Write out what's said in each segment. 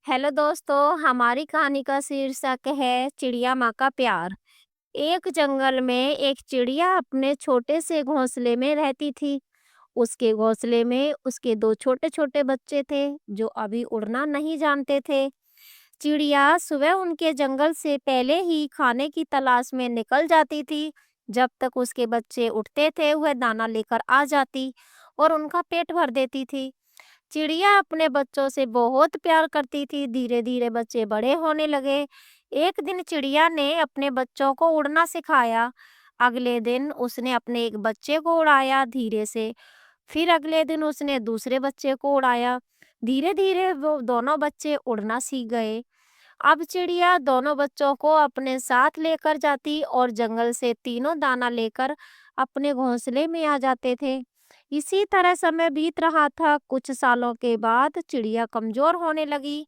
Hello दोस्तों, हमारी कहानी का शीर्षक है चिड़िया माँ का प्यार। एक जंगल में एक चिड़िया अपने छोटे से घोंसले में रहती थी। उसके घोंसले में उसके दो छोटे छोटे बच्चे थे जो अभी उड़ना नहीं जानते थे। चिड़िया सुबह उनके जंगल से पहले ही खाने की तलाश में निकल जाती थी। जब तक उसके बच्चे उठते थे वह दाना लेकर आ जाती और उनका पेट भर देती थी। चिड़िया अपने बच्चों से बहुत प्यार करती थी। धीरे धीरे बच्चे बड़े होने लगे। एक दिन चिड़िया ने अपने बच्चों को उड़ना सिखाया। अगले दिन उसने अपने एक बच्चे को उड़ाया धीरे से। फिर अगले दिन उसने दूसरे बच्चे को उड़ाया। धीरे धीरे वो दोनों बच्चे उड़ना सीख गए। अब चिड़िया दोनों बच्चों को अपने साथ लेकर जाती और जंगल से तीनों दाना लेकर अपने घोंसले में आ जाते थे। इसी तरह समय बीत रहा था। कुछ सालों के बाद चिड़िया कमजोर होने लगी।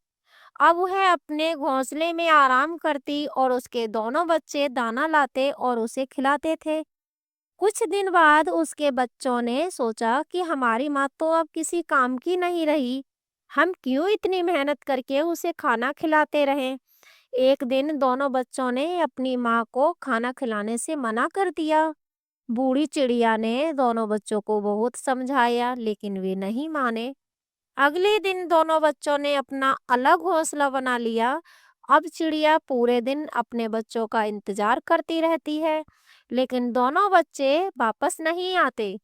अब वह अपने घोंसले में आराम करती और उसके दोनों बच्चे दाना लाते और उसे खिलाते थे। कुछ दिन बाद उसके बच्चों ने सोचा कि हमारी माँ तो अब किसी काम की नहीं रही। हम क्यों इतनी मेहनत करके उसे खाना खिलाते रहें। एक दिन दोनों बच्चों ने अपनी माँ को खाना खिलाने से मना कर दिया। बूढ़ी चिड़िया ने दोनों बच्चों को बहुत समझाया लेकिन वे नहीं माने। अगले दिन दोनों बच्चों ने अपना अलग घोंसला बना लिया। अब चिड़िया पूरे दिन अपने बच्चों का इंतजार करती रहती है लेकिन दोनों बच्चे वापस नहीं आते।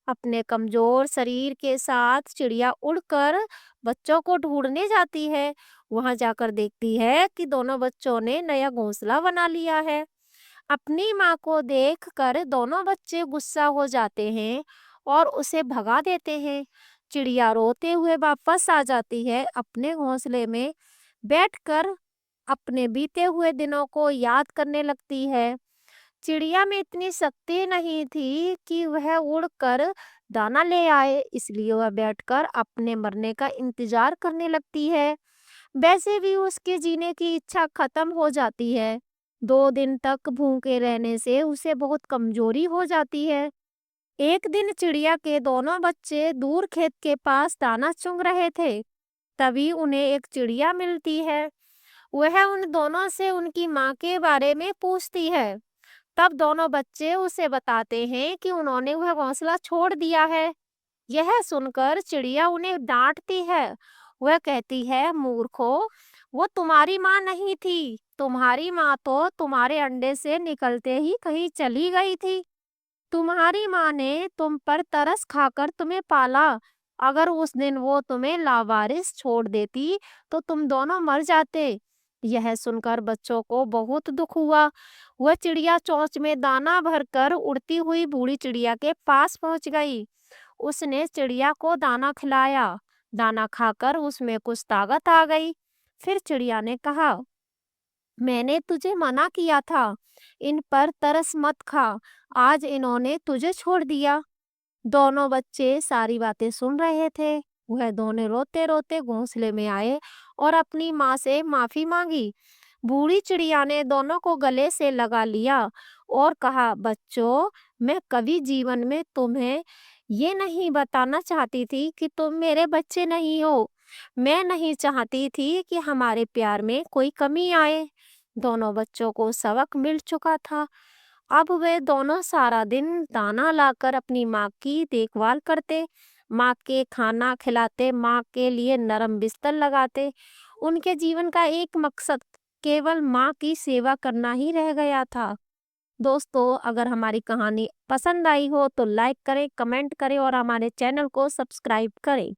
अपने कमजोर शरीर के साथ चिड़िया उड़कर बच्चों को ढूंढने जाती है। वहां जाकर देखती है कि दोनों बच्चों ने नया घोंसला बना लिया है। अपनी माँ को देखकर दोनों बच्चे गुस्सा हो जाते हैं और उसे भगा देते हैं। चिड़िया रोते हुए वापस आ जाती है अपने घोंसले में। बैठकर अपने बीते हुए दिनों को याद करने लगती है। चिड़िया में इतनी शक्ति नहीं थी कि वह उड़कर दाना ले आए, इसलिए वह बैठकर अपने मरने का इंतजार करने लगती है। वैसे भी उसके जीने की इच्छा खत्म हो जाती है। 2 दिन तक भूखे रहने से उसे बहुत कमजोरी हो जाती है। एक दिन चिड़िया के दोनों बच्चे दूर खेत के पास दाना चुग रहे थे। तभी उन्हें एक चिड़िया मिलती है। वह उन दोनों से उनकी माँ के बारे में पूछती है। तब दोनों बच्चे उसे बताते हैं कि उन्होंने वह घोंसला छोड़ दिया है। यह सुनकर चिड़िया उन्हें डांटती है। वह कहती है, मूर्खों, वो तुम्हारी माँ नहीं थी। तुम्हारी माँ तो तुम्हारे अंडे से निकलते ही कहीं चली गई थी। तुम्हारी माँ ने तुम पर तरस खाकर तुम्हें पाला। अगर उस दिन वो तुम्हें लावारिस छोड़ देती तो तुम दोनों मर जाते। यह सुनकर बच्चों को बहुत दुख हुआ। वह चिड़िया चोंच में दाना भरकर उड़ती हुई बूढ़ी चिड़िया के पास पहुंच गई। उसने चिड़िया को दाना खिलाया। दाना खाकर उसमें कुछ ताकत आ गई। फिर चिड़िया ने कहा, मैंने तुझे मना किया था, इन पर तरस मत खा। आज इन्होंने तुझे छोड़ दिया। दोनों बच्चे सारी बातें सुन रहे थे। वह दोनों रोते रोते घोंसले में आए और अपनी माँ से माफी मांगी। बूढ़ी चिड़िया ने दोनों को गले से लगा लिया और कहा, बच्चों, मैं कभी जीवन में तुम्हें ये नहीं बताना चाहती थी कि तुम मेरे बच्चे नहीं हो। मैं नहीं चाहती थी कि हमारे प्यार में कोई कमी आए। दोनों बच्चों को सबक मिल चुका था। अब वे दोनों सारा दिन दाना लाकर अपनी माँ की देखभाल करते, माँ के खाना खिलाते, माँ के लिए नरम बिस्तर लगाते। उनके जीवन का एक मकसद केवल माँ की सेवा करना ही रह गया था। दोस्तों, अगर हमारी कहानी पसंद आई हो तो लाइक करें, कमेंट करें और हमारे चैनल को सब्सक्राइब करें।